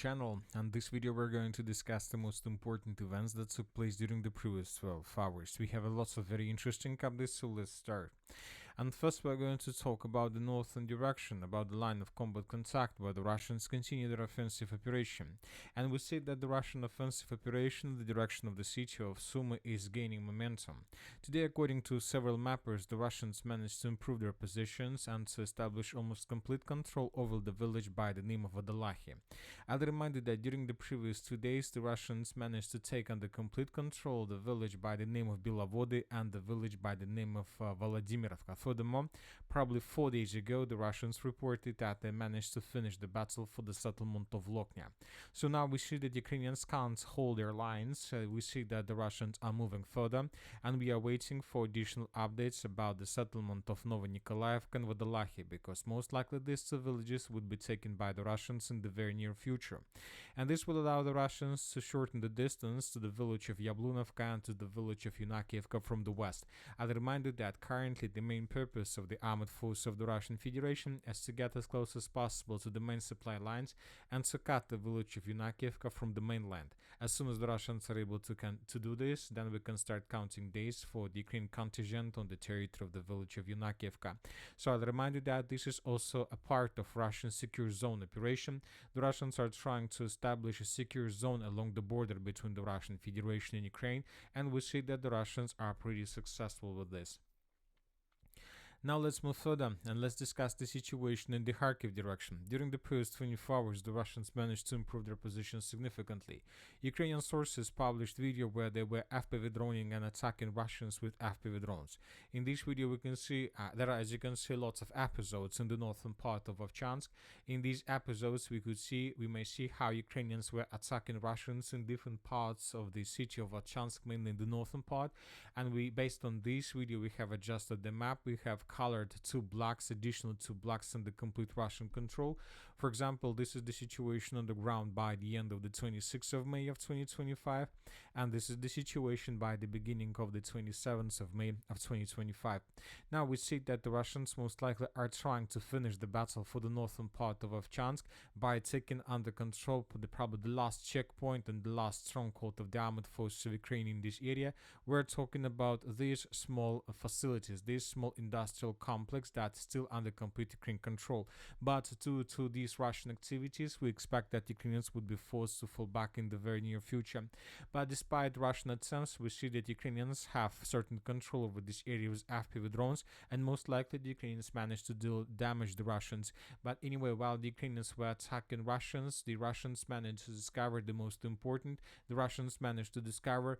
channel, and this video we're going to discuss the most important events that took place during the previous 12 hours. We have lots of very interesting updates, so let's start. And first we're going to talk about the northern direction, about the line of combat contact where the Russians continue their offensive operation. And we see that the Russian offensive operation in the direction of the city of Sumy is gaining momentum. Today, according to several mappers, the Russians managed to improve their positions and to establish almost complete control over the village by the name of Vodolahi. I'll remind you that during the previous 2 days, the Russians managed to take under complete control the village by the name of Belovody and the village by the name of Volodymyrovka. Furthermore, probably 4 days ago, the Russians reported that they managed to finish the battle for the settlement of Loknya. So now we see that Ukrainians can't hold their lines. We see that the Russians are moving further, and we are waiting for additional updates about the settlement of Novonikolaevka and Vodolahi, because most likely these two villages would be taken by the Russians in the very near future. And this will allow the Russians to shorten the distance to the village of Yablunovka and to the village of Yunakievka from the west. I'll remind you that currently the main purpose of the armed force of the Russian Federation is to get as close as possible to the main supply lines and to cut the village of Yunakievka from the mainland. As soon as the Russians are able to do this, then we can start counting days for the Ukrainian contingent on the territory of the village of Yunakievka. So I'll remind you that this is also a part of Russian secure zone operation. The Russians are trying to establish a secure zone along the border between the Russian Federation and Ukraine, and we see that the Russians are pretty successful with this. Now let's move further and let's discuss the situation in the Kharkiv direction. During the previous 24 hours, the Russians managed to improve their position significantly. Ukrainian sources published video where they were FPV droning and attacking Russians with FPV drones. In this video, we can see there are, as you can see, lots of episodes in the northern part of Ovchansk. In these episodes, we may see how Ukrainians were attacking Russians in different parts of the city of Ovchansk, mainly in the northern part. And based on this video, we have adjusted the map. We have colored additional two blocks in the complete Russian control. For example, this is the situation on the ground by the end of the 26th of May of 2025, and this is the situation by the beginning of the 27th of May of 2025. Now we see that the Russians most likely are trying to finish the battle for the northern part of Ovchansk by taking under control probably the last checkpoint and the last stronghold of the armed forces of Ukraine in this area. We're talking about these small facilities, these small industrial complex that's still under complete Ukrainian control. But due to these Russian activities, we expect that Ukrainians would be forced to fall back in the very near future. But despite Russian attempts, we see that Ukrainians have certain control over this area with FPV drones, and most likely the Ukrainians managed to damage the Russians. But anyway, while the Ukrainians were attacking Russians, the Russians managed to discover the most important. The Russians managed to discover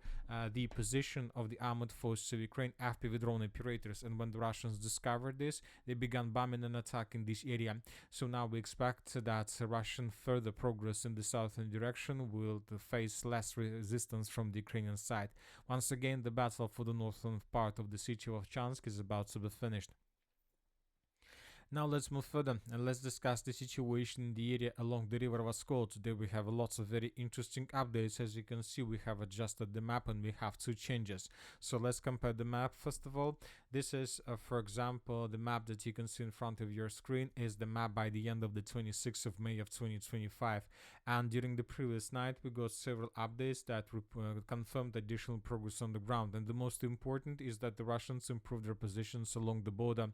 the position of the armed forces of Ukraine FPV drone operators, and when the Russians discovered this, they began bombing and attacking this area. So now we expect that Russian further progress in the southern direction will face less resistance from the Ukrainian side. Once again, the battle for the northern part of the city of Ovchansk is about to be finished. Now let's move further and let's discuss the situation in the area along the river Voskol. Today we have lots of very interesting updates. As you can see, we have adjusted the map and we have two changes. So let's compare the map. First of all, this is, for example, the map that you can see in front of your screen is the map by the end of the 26th of May of 2025. And during the previous night, we got several updates that confirmed additional progress on the ground. And the most important is that the Russians improved their positions along the border.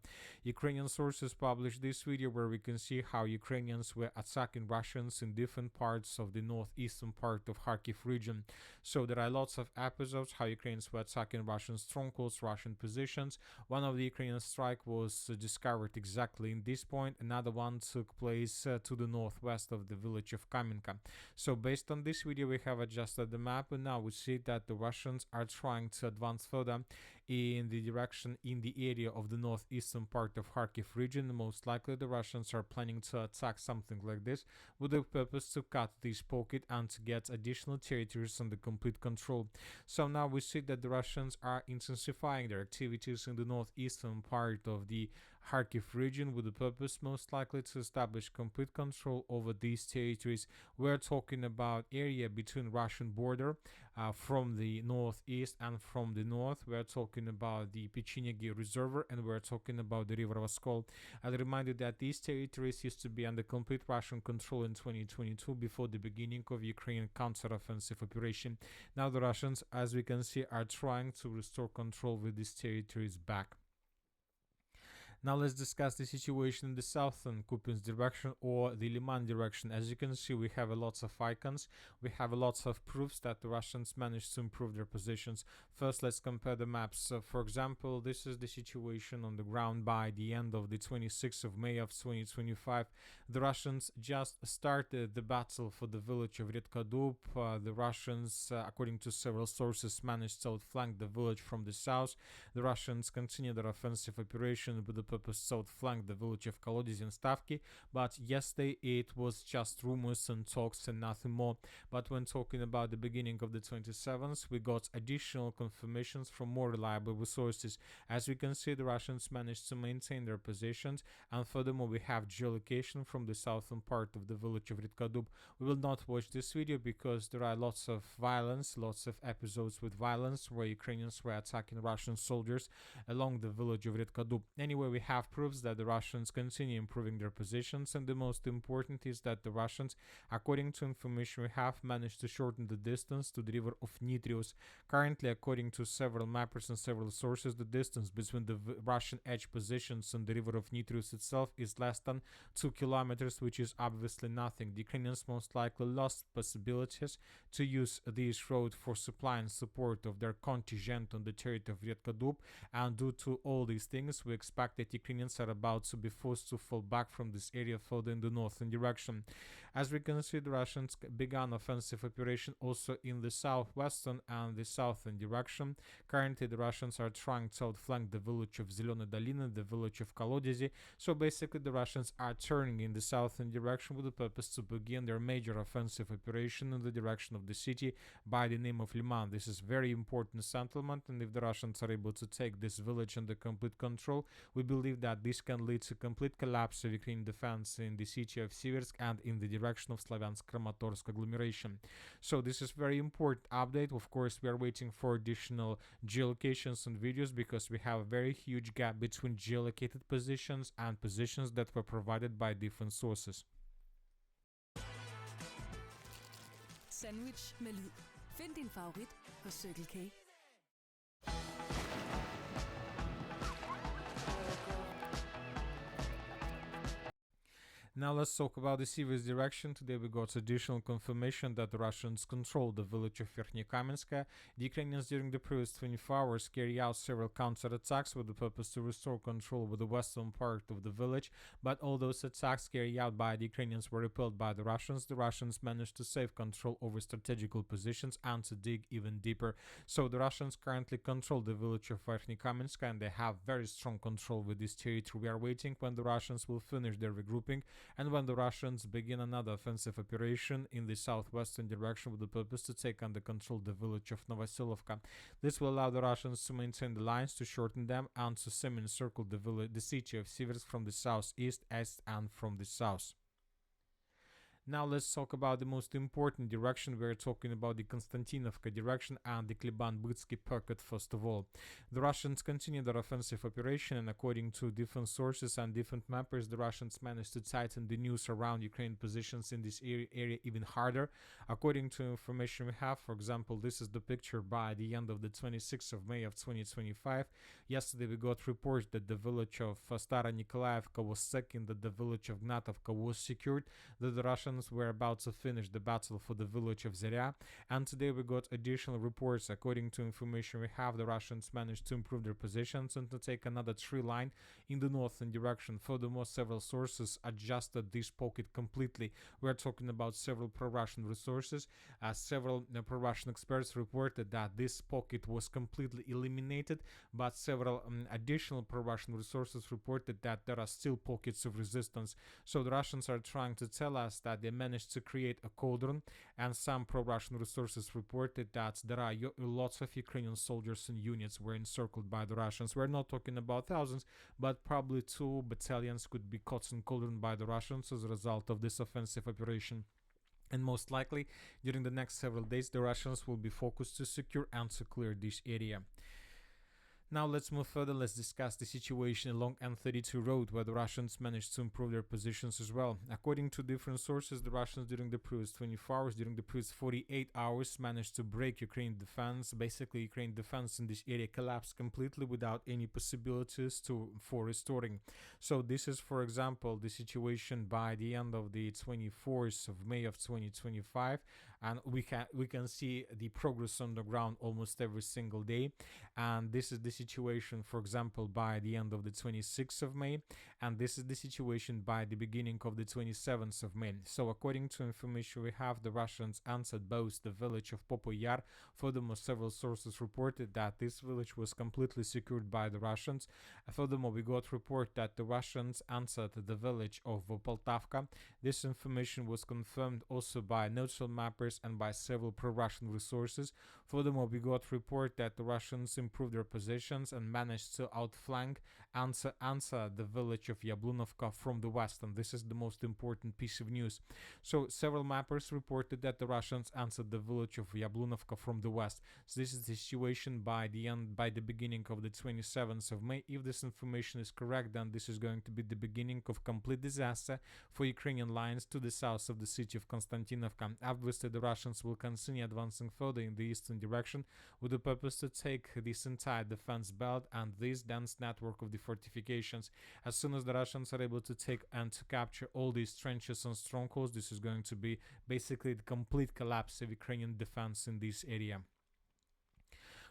Ukrainian sources published this video where we can see how Ukrainians were attacking Russians in different parts of the northeastern part of Kharkiv region. So there are lots of episodes how Ukrainians were attacking Russian strongholds, Russian positions. One of the Ukrainian strike was discovered exactly in this point. Another one took place to the northwest of the village of Kamenka. So based on this video, we have adjusted the map, and now we see that the Russians are trying to advance further in the direction in the area of the northeastern part of Kharkiv region. Most likely the Russians are planning to attack something like this with the purpose to cut this pocket and to get additional territories under complete control. So now we see that the Russians are intensifying their activities in the northeastern part of the Kharkiv region with the purpose most likely to establish complete control over these territories. We're talking about area between Russian border from the northeast and from the north. We're talking about the Pechenegi Reservoir and we're talking about the River Voskol. I'll remind you that these territories used to be under complete Russian control in 2022 before the beginning of Ukrainian counteroffensive operation. Now the Russians, as we can see, are trying to restore control with these territories back. Now let's discuss the situation in the southern Kupiansk direction or the Liman direction. As you can see, we have lots of icons. We have lots of proofs that the Russians managed to improve their positions. First, let's compare the maps. For example, this is the situation on the ground by the end of the 26th of May of 2025. The Russians just started the battle for the village of Redkadub. The Russians, according to several sources, managed to outflank the village from the south. The Russians continued their offensive operation with the purpose to outflank the village of Kolodys and Stavki, but yesterday it was just rumors and talks and nothing more. But when talking about the beginning of the 27th, we got additional confirmations from more reliable resources. As we can see, the Russians managed to maintain their positions, and furthermore we have geolocation from the southern part of the village of Redkadub. We will not watch this video because there are lots of violence, lots of episodes with violence where Ukrainians were attacking Russian soldiers along the village of Redkadub. Anyway, we have proofs that the Russians continue improving their positions, and the most important is that the Russians, according to information we have, managed to shorten the distance to the river of Nitrius. Currently, according to several mappers and several sources, the distance between the Russian edge positions and the river of Nitrius itself is less than 2 kilometers, which is obviously nothing. The Ukrainians most likely lost possibilities to use this road for supply and support of their contingent on the territory of Redkadub, and due to all these things, we expect that Ukrainians are about to be forced to fall back from this area further in the northern direction. As we can see, the Russians began offensive operation also in the southwestern and the southern direction. Currently, the Russians are trying to outflank the village of Zelena Dolina, the village of Kolodysy. So basically, the Russians are turning in the southern direction with the purpose to begin their major offensive operation in the direction of the city by the name of Liman. This is very important settlement, and if the Russians are able to take this village under complete control, we believe that this can lead to complete collapse of Ukrainian defense in the city of Siversk and in the direction of Slavyansk-Kramatorsk agglomeration. So this is very important update. Of course, we are waiting for additional geolocations and videos because we have a very huge gap between geolocated positions and positions that were provided by different sources. Sandwich med lyd. Find din favorit hos Circle K. Now let's talk about the Siversk direction. Today we got additional confirmation that the Russians control the village of Verkhnekamenskaya. The Ukrainians during the previous 24 hours carried out several counterattacks with the purpose to restore control over the western part of the village, but all those attacks carried out by the Ukrainians were repelled by the Russians. The Russians managed to save control over strategical positions and to dig even deeper. So the Russians currently control the village of Verkhnekamenskaya and they have very strong control with this territory. We are waiting when the Russians will finish their regrouping and when the Russians begin another offensive operation in the southwestern direction with the purpose to take under control the village of Novosilovka. This will allow the Russians to maintain the lines, to shorten them, and to semi-encircle the city of Siversk from the southeast, east, and from the south. Now let's talk about the most important direction. We're talking about the Konstantinovka direction and the Kliban-Bytsky pocket first of all. The Russians continue their offensive operation, and according to different sources and different mappers, the Russians managed to tighten the news around Ukrainian positions in this area even harder. According to information we have, for example, this is the picture by the end of the 26th of May of 2025. Yesterday we got reports that the village of Stara Nikolaevka was second, that the village of Gnatovka was secured, that the Russians were about to finish the battle for the village of Zarya, and today we got additional reports. According to information we have, the Russians managed to improve their positions and to take another tree line in the northern direction. Furthermore, several sources adjusted this pocket completely. We're talking about several pro-Russian resources. Several pro-Russian experts reported that this pocket was completely eliminated, but several additional pro-Russian resources reported that there are still pockets of resistance. So the Russians are trying to tell us that they managed to create a cauldron, and some pro-Russian resources reported that there are lots of Ukrainian soldiers and units were encircled by the Russians. We're not talking about thousands, but probably 2 battalions could be caught in cauldron by the Russians as a result of this offensive operation. And most likely, during the next several days, the Russians will be focused to secure and to clear this area. Now let's move further. Let's discuss the situation along N32 road, where the Russians managed to improve their positions as well. According to different sources, the Russians during the previous 24 hours, during the previous 48 hours, managed to break Ukrainian defense. Basically, Ukrainian defense in this area collapsed completely without any possibilities for restoring. So this is, for example, the situation by the end of the 24th of May of 2025, and we can see the progress on the ground almost every single day. And this is the situation, for example, by the end of the 26th of May, and this is the situation by the beginning of the 27th of May. So according to information we have, the Russians answered both the village of Popoyar. Furthermore, several sources reported that this village was completely secured by the Russians. Furthermore, we got report that the Russians answered the village of Poltavka. This information was confirmed also by neutral mappers and by several pro-Russian resources. Furthermore, we got report that the Russians improved their positions and managed to outflank answer the village of Yablunovka from the west, and this is the most important piece of news. So several mappers reported that the Russians answered the village of Yablunovka from the west. So this is the situation by the beginning of the 27th of May. If this information is correct, then this is going to be the beginning of complete disaster for Ukrainian lines to the south of the city of Konstantinovka. Obviously, the Russians will continue advancing further in the eastern direction with the purpose to take this entire defense belt and this dense network of the fortifications. As soon as the Russians are able to take and to capture all these trenches and strongholds, this is going to be basically the complete collapse of Ukrainian defense in this area.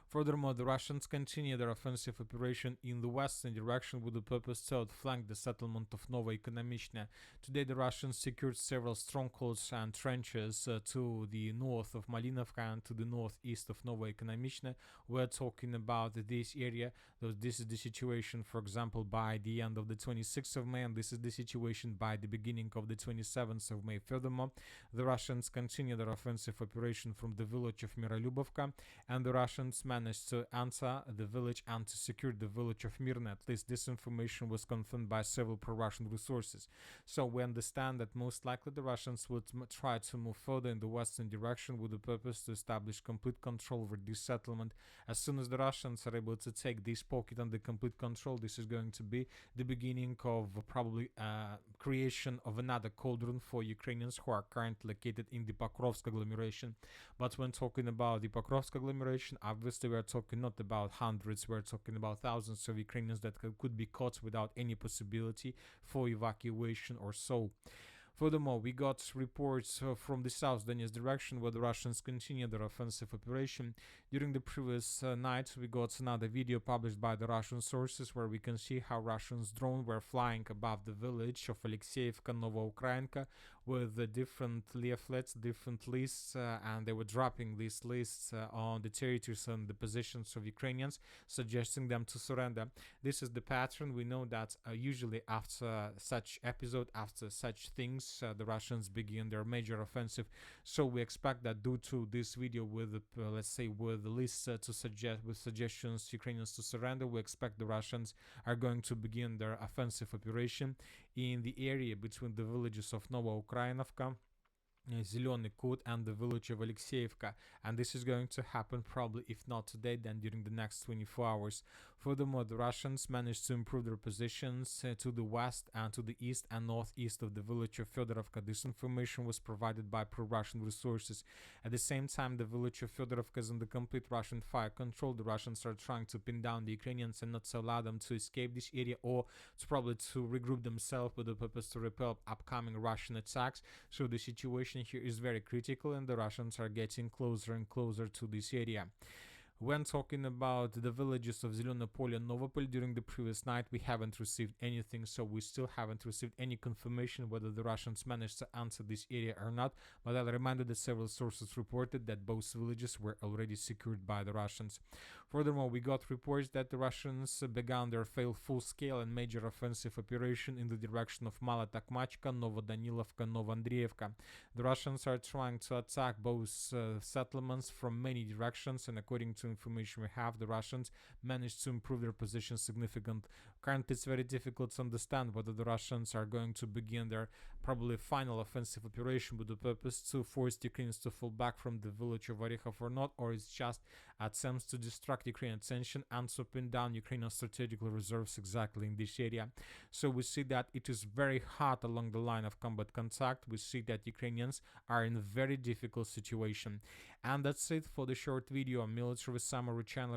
Furthermore, the Russians continue their offensive operation in the western direction with the purpose to outflank the settlement of Nova Ekonomichna. Today, the Russians secured several strongholds and trenches to the north of Malinovka and to the northeast of Nova Ekonomichna. We're talking about this area. This is the situation, for example, by the end of the 26th of May, and this is the situation by the beginning of the 27th of May. Furthermore, the Russians continue their offensive operation from the village of Mirolubovka, and the Russians managed to answer the village and to secure the village of Mirna. At least this information was confirmed by several pro-Russian resources. So we understand that most likely the Russians would try to move further in the western direction with the purpose to establish complete control over this settlement. As soon as the Russians are able to take this pocket under complete control, this is going to be the beginning of probably creation of another cauldron for Ukrainians who are currently located in the Pokrovsk agglomeration. But when talking about the Pokrovsk agglomeration, obviously we're talking not about hundreds, we're talking about thousands of Ukrainians that could be caught without any possibility for evacuation or so. Furthermore, we got reports from the South Donetsk direction where the Russians continue their offensive operation. During the previous night, we got another video published by the Russian sources where we can see how Russians' drones were flying above the village of Alexeyevka, Novoukrainka, with different leaflets, different lists, and they were dropping these lists on the territories and the positions of Ukrainians, suggesting them to surrender. This is the pattern. We know that usually after such episode, after such things, the Russians begin their major offensive. So we expect that due to this video with, let's say, with the lists to suggest with suggestions Ukrainians to surrender, we expect the Russians are going to begin their offensive operation in the area between the villages of Novoukrayinovka, Zelený Kut, and the village of Alexeyevka, and this is going to happen probably, if not today, then during the next 24 hours. Furthermore, the Russians managed to improve their positions to the west and to the east and northeast of the village of Fedorovka. This information was provided by pro-Russian resources. At the same time, the village of Fedorovka is under complete Russian fire control. The Russians are trying to pin down the Ukrainians and not to allow them to escape this area, or to probably to regroup themselves with the purpose to repel upcoming Russian attacks. So the situation here is very critical, and the Russians are getting closer and closer to this area. When talking about the villages of Zeleno Pole and Novopol during the previous night, we haven't received anything, so we still haven't received any confirmation whether the Russians managed to enter this area or not, but I'll remind you that several sources reported that both villages were already secured by the Russians. Furthermore, we got reports that the Russians began their failed full-scale and major offensive operation in the direction of Mala Takmachka, Novodanilovka, Novandreevka. The Russians are trying to attack both settlements from many directions, and according to information we have, the Russians managed to improve their position significantly. Currently, it's very difficult to understand whether the Russians are going to begin their probably final offensive operation with the purpose to force the Ukrainians to fall back from the village of Orekhov or not, or it's just attempts to distract Ukrainian attention and to pin down Ukrainian strategic reserves exactly in this area. So we see that it is very hard along the line of combat contact. We see that Ukrainians are in a very difficult situation. And that's it for the short video on Military Summary channel.